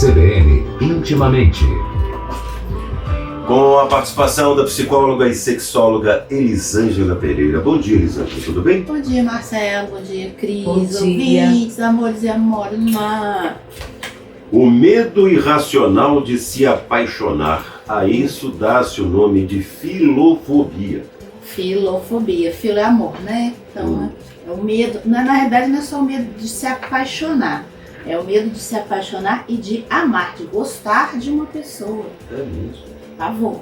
CBN Intimamente. Com a participação da psicóloga e sexóloga Elisângela Pereira. Bom dia, Elisângela, tudo bem? Bom dia, Marcelo. Bom dia, Cris. Bom dia. Ouvintes, amores e amores. O medo irracional de se apaixonar. A isso dá-se o nome de filofobia. Filofobia. Filo é amor, né? Então, é o medo. Na realidade, não é só o medo de se apaixonar. É o medo de se apaixonar e de amar, de gostar de uma pessoa. É mesmo. Pavor.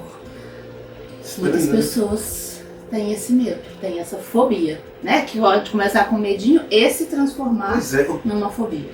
Muitas pessoas têm esse medo, têm essa fobia, né? Que pode começar com medinho e se transformar numa fobia.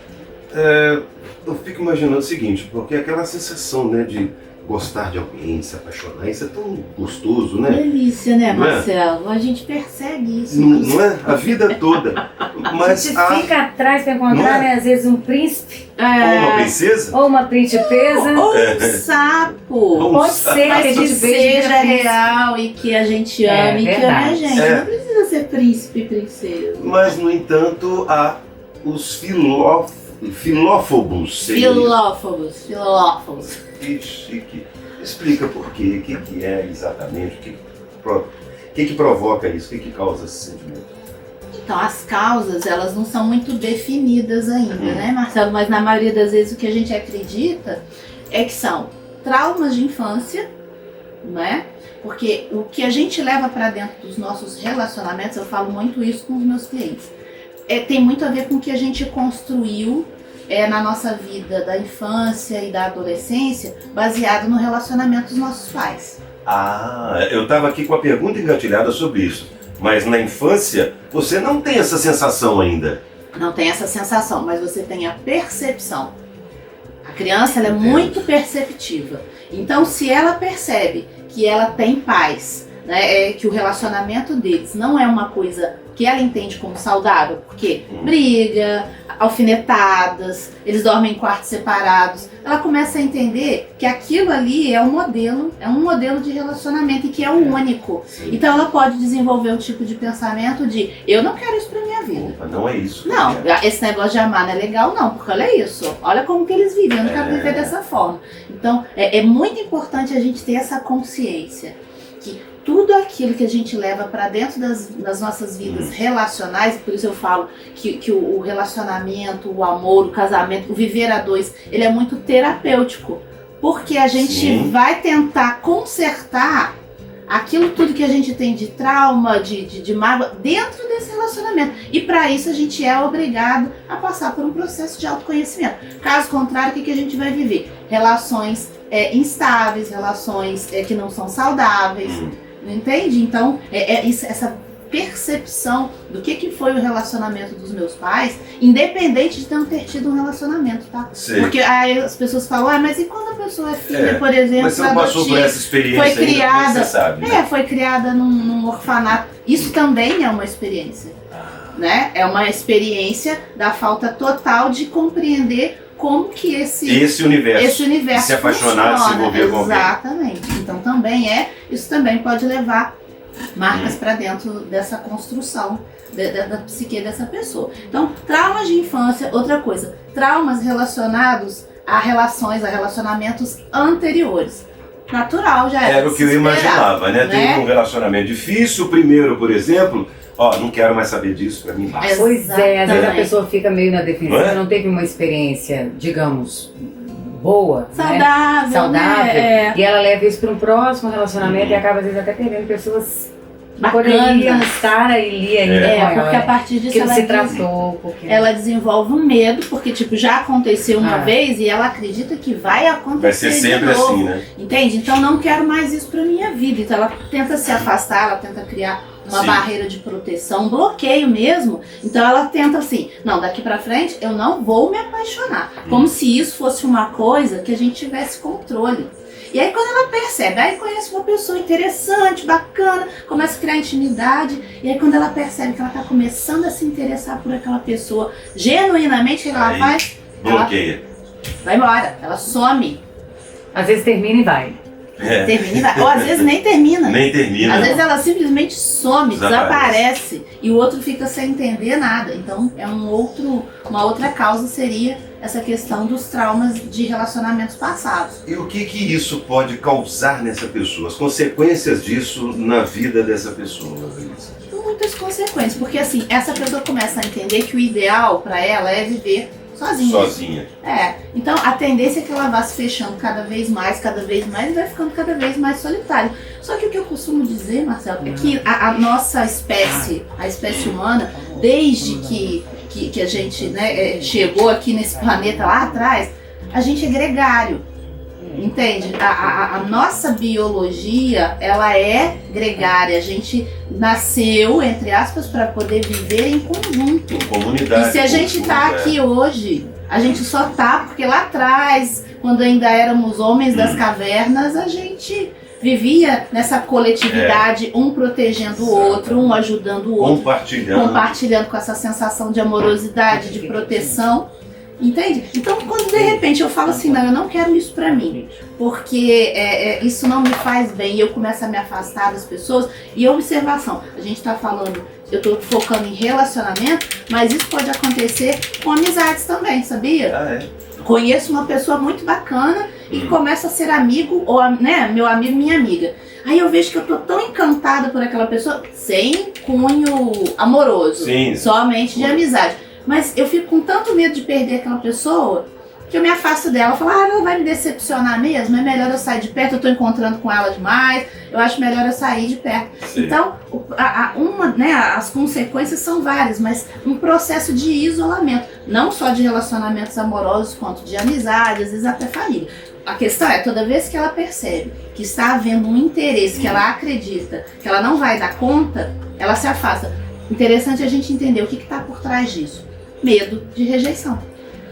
Eu fico imaginando o seguinte, porque aquela sensação, né, de gostar de alguém, de se apaixonar, isso é tão gostoso, né? Delícia, né, Não é? Marcelo? A gente persegue isso. Não é? A vida toda. Mas Você fica atrás para encontrar, né, às vezes um príncipe ou uma princesa? ou uma princesa. Ou um sapo. Pode ser que a Mas que gente veja seja real e que a gente ame e que ame a verdade. gente. Não precisa ser príncipe e princesa. Mas, no entanto, há os filófobos. Filófobos. Que chique. Explica por quê, o que é exatamente, o que provoca isso, o que causa esse sentimento. Então, as causas, elas não são muito definidas ainda, né, Marcelo? Mas na maioria das vezes o que a gente acredita é que são traumas de infância, né? Porque o que a gente leva para dentro dos nossos relacionamentos, eu falo muito isso com os meus clientes, tem muito a ver com o que a gente construiu na nossa vida da infância e da adolescência, baseado no relacionamento dos nossos pais. Eu estava aqui com a pergunta engatilhada sobre isso. Mas na infância, você não tem essa sensação ainda. Não tem essa sensação, mas você tem a percepção. A criança, ela é muito perceptiva. Então, se ela percebe que ela tem pais, né, que o relacionamento deles não é uma coisa que ela entende como saudável, porque briga, alfinetadas, eles dormem em quartos separados, ela começa a entender que aquilo ali é um modelo de relacionamento e que é o único. Sim. Então ela pode desenvolver um tipo de pensamento de eu não quero isso pra minha vida. Opa, não é isso. Não, esse negócio de amar não é legal não, porque olha isso, olha como que eles vivem, eu não quero viver dessa forma. Então é muito importante a gente ter essa consciência que tudo aquilo que a gente leva para dentro das nossas vidas relacionais, por isso eu falo que o relacionamento, o amor, o casamento, o viver a dois, ele é muito terapêutico, porque a gente vai tentar consertar aquilo tudo que a gente tem de trauma, de mágoa, dentro desse relacionamento. E para isso a gente é obrigado a passar por um processo de autoconhecimento. Caso contrário, o que a gente vai viver? Relações instáveis, relações que não são saudáveis. Entende? Então, essa percepção do que foi o relacionamento dos meus pais, independente de não ter tido um relacionamento, tá? Sim. Porque aí as pessoas falam, mas e quando a pessoa é filha, por exemplo, mas você não passou por essa experiência foi criada, ainda, você sabe, né? foi criada num orfanato. Isso também é uma experiência, né? É uma experiência da falta total de compreender como que esse universo se apaixonar, funciona. se envolver com alguém. Exatamente. Então isso também pode levar marcas para dentro dessa construção da psique dessa pessoa. Então, traumas de infância, outra coisa, traumas relacionados a relacionamentos anteriores. Natural, já era o que eu imaginava, né? Teve um relacionamento difícil, o primeiro, por exemplo, não quero mais saber disso, pra mim basta. Pois é, às vezes a pessoa fica meio na defensiva, não teve uma experiência, digamos, boa, saudável, né? E ela leva isso para um próximo relacionamento e acaba às vezes até perdendo pessoas que bacanas. poderiam estar ali ainda com ela, porque a partir disso ela se tratou, ela desenvolve um medo, porque já aconteceu uma vez e ela acredita que vai acontecer. Vai ser sempre de novo, assim, né? Entende? Então não quero mais isso pra minha vida. Então ela tenta se afastar, ela tenta criar uma barreira de proteção, um bloqueio mesmo. Então ela tenta assim, não, daqui pra frente eu não vou me apaixonar. Como se isso fosse uma coisa que a gente tivesse controle. E aí quando ela percebe, aí conhece uma pessoa interessante, bacana, começa a criar intimidade, e aí quando ela percebe que ela tá começando a se interessar por aquela pessoa genuinamente, o que ela faz? Bloqueia. Vai embora, ela some. Às vezes termina e vai. Termina e vai. Ou às vezes nem termina. Nem termina. Às vezes ela simplesmente some, Desaparece. desaparece e o outro fica sem entender nada. Então uma outra causa seria essa questão dos traumas de relacionamentos passados. E o que isso pode causar nessa pessoa? As consequências disso na vida dessa pessoa, Luísa? Muitas consequências, porque assim, essa pessoa começa a entender que o ideal para ela é viver sozinha. Então a tendência é que ela vá se fechando cada vez mais e vai ficando cada vez mais solitária. Só que o que eu costumo dizer, Marcelo, é que a nossa espécie, a espécie humana, desde que a gente, né, chegou aqui nesse planeta lá atrás, a gente é gregário. Entende? A nossa biologia, ela é gregária. A gente nasceu, entre aspas, para poder viver em conjunto. Em comunidade. E se a gente está aqui hoje, a gente só tá porque lá atrás, quando ainda éramos homens das cavernas, a gente vivia nessa coletividade, um protegendo o outro, um ajudando o outro. Compartilhando com essa sensação de amorosidade, de proteção. Entende? Então, quando de repente eu falo assim, não, eu não quero isso pra mim, porque isso não me faz bem, e eu começo a me afastar das pessoas, e observação, a gente tá falando, eu tô focando em relacionamento, mas isso pode acontecer com amizades também, sabia? Conheço uma pessoa muito bacana e começa a ser amigo, ou né, meu amigo, minha amiga. Aí eu vejo que eu tô tão encantada por aquela pessoa, sem cunho amoroso, somente de amizade. Mas eu fico com tanto medo de perder aquela pessoa que eu me afasto dela. Eu falo, ela vai me decepcionar mesmo, é melhor eu sair de perto, eu tô encontrando com ela demais, eu acho melhor eu sair de perto. Então, as consequências são várias, mas um processo de isolamento, não só de relacionamentos amorosos, quanto de amizade, às vezes até família. A questão é, toda vez que ela percebe que está havendo um interesse, que ela acredita que ela não vai dar conta, ela se afasta. Interessante a gente entender o que está por trás disso. Medo de rejeição.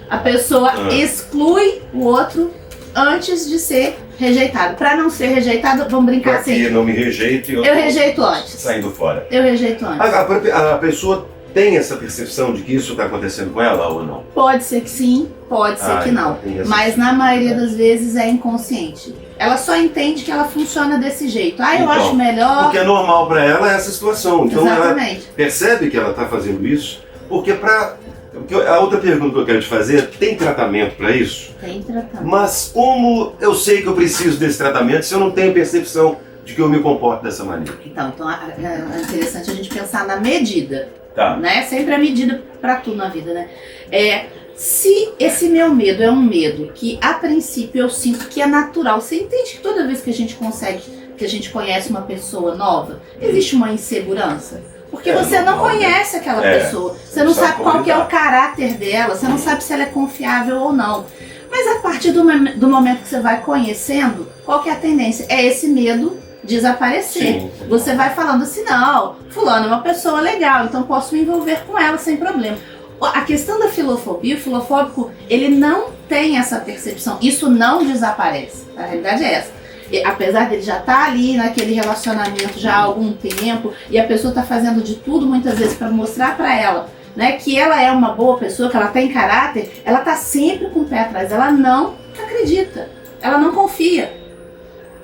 A pessoa exclui o outro antes de ser rejeitado. Para não ser rejeitado, vamos brincar assim. Para que não me rejeite, eu rejeito antes. Saindo fora. Eu rejeito antes. A pessoa tem essa percepção de que isso está acontecendo com ela ou não? Pode ser que sim, pode ser que não. Mas na maioria das vezes é inconsciente. Ela só entende que ela funciona desse jeito. Eu acho melhor... Porque é normal para ela essa situação. Então exatamente. Ela percebe que ela está fazendo isso, porque a outra pergunta que eu quero te fazer é, tem tratamento para isso? Tem tratamento. Mas como eu sei que eu preciso desse tratamento se eu não tenho percepção de que eu me comporto dessa maneira? Então é interessante a gente pensar na medida. Né? Sempre a medida para tudo na vida, né? Se esse meu medo é um medo que a princípio eu sinto que é natural, você entende que toda vez que a gente conhece uma pessoa nova, existe uma insegurança? Porque você não conhece aquela pessoa, você não sabe qual que é o caráter dela, você não sabe se ela é confiável ou não. Mas a partir do momento que você vai conhecendo, qual que é a tendência? É esse medo desaparecer. Você vai falando assim, não, fulano é uma pessoa legal, então posso me envolver com ela sem problema. A questão da filofobia, o filofóbico, ele não tem essa percepção, isso não desaparece, a realidade é essa. Apesar dele já estar ali naquele relacionamento já há algum tempo, e a pessoa está fazendo de tudo muitas vezes para mostrar para ela, né, que ela é uma boa pessoa, que ela tem caráter, ela está sempre com o pé atrás, ela não acredita, ela não confia.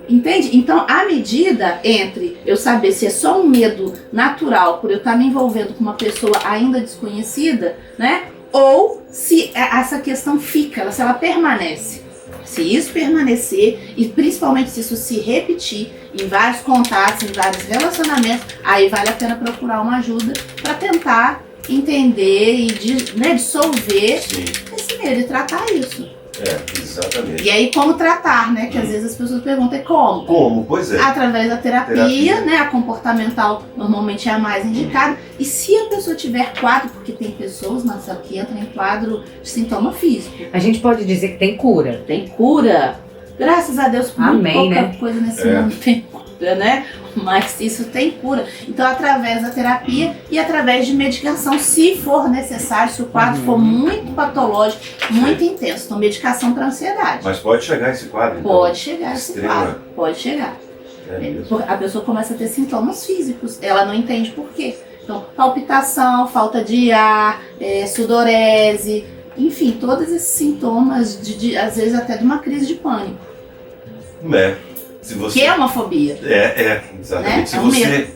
Entende? Então, a medida entre eu saber se é só um medo natural por eu estar me envolvendo com uma pessoa ainda desconhecida, né, ou se essa questão fica, se ela permanece. Se isso permanecer, e principalmente se isso se repetir em vários contatos, em vários relacionamentos, aí vale a pena procurar uma ajuda para tentar entender e dissolver esse medo e tratar isso. Exatamente. E aí, como tratar, né? Que às vezes as pessoas perguntam, como? Como? Pois é. Através da terapia, né? A comportamental normalmente é a mais indicada. E se a pessoa tiver quadro, porque tem pessoas, Marcelo, que entram em quadro de sintoma físico. A gente pode dizer que tem cura. Tem cura. Graças a Deus, amém, pouca né? coisa nesse mundo tem cura, né? Mas isso tem cura. Então, através da terapia e através de medicação, se for necessário, se o quadro for muito patológico, muito intenso. Então, medicação para ansiedade. Mas pode chegar esse quadro? Então? Pode chegar esse quadro. Pode chegar. A pessoa começa a ter sintomas físicos. Ela não entende por quê. Então, palpitação, falta de ar, sudorese, enfim, todos esses sintomas, às vezes até de uma crise de pânico. Se você... Que é uma fobia. Exatamente. Né? Se É um você medo.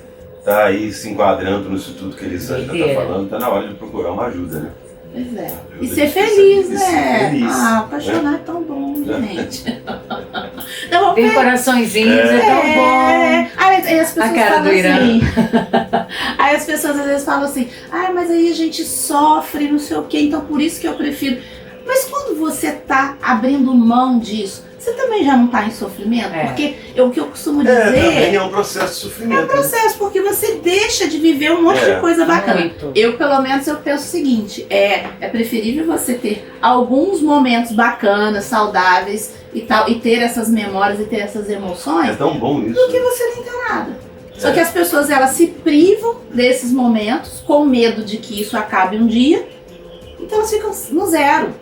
tá aí se enquadrando nisso tudo que Elisângela tá Doideira. falando, tá na hora de procurar uma ajuda, né? Pois é. Ajuda E de ser feliz, e né? ser feliz, Apaixonar é tão bom, gente. Então, Tem coraçõezinhos, é tão bom. Aí as pessoas A cara falam do Irã. assim. Aí as pessoas às vezes falam assim, mas aí a gente sofre, não sei o quê, então por isso que eu prefiro. Mas quando você tá abrindo mão disso, você também já não tá em sofrimento? É. Porque o que eu costumo Também dizer é um processo de sofrimento. é um processo, porque você deixa de viver um monte de coisa bacana. Muito. Eu, pelo menos, eu penso o seguinte, é preferível você ter alguns momentos bacanas, saudáveis e tal, e ter essas memórias e ter essas É emoções, tão bom isso. do que você nem ter nada. Só que as pessoas, elas se privam desses momentos com medo de que isso acabe um dia, então elas ficam no zero.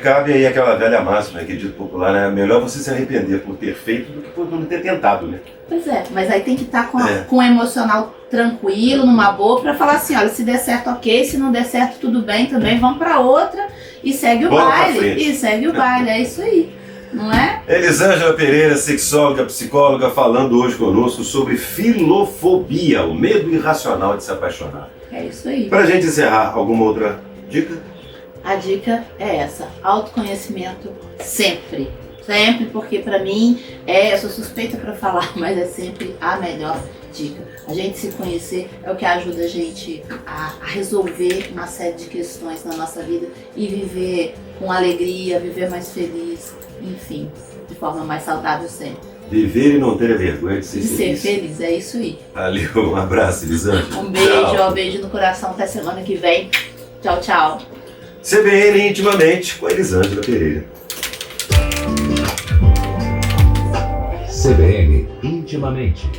Cabe aí aquela velha máxima, que é dito popular, né? Melhor você se arrepender por ter feito do que por não ter tentado, né? Pois é, mas aí tem que estar com o emocional tranquilo, numa boa, pra falar assim, olha, se der certo, ok, se não der certo, tudo bem também, vamos pra outra e segue o Bola pra baile. frente. E segue o baile, é isso aí, não é? Elisângela Pereira, sexóloga, psicóloga, falando hoje conosco sobre filofobia, o medo irracional de se apaixonar. É isso aí. Pra gente encerrar, alguma outra dica? A dica é essa, autoconhecimento sempre. Sempre, porque pra mim, eu sou suspeita pra falar, mas é sempre a melhor dica. A gente se conhecer é o que ajuda a gente a resolver uma série de questões na nossa vida e viver com alegria, viver mais feliz, enfim, de forma mais saudável sempre. Viver e não ter a vergonha de ser E ser feliz. feliz, é isso aí. Valeu, um abraço, Elisângela. Um beijo, Tchau. um beijo no coração, até semana que vem. Tchau, tchau. CBN Intimamente com Elisângela Pereira. CBN Intimamente.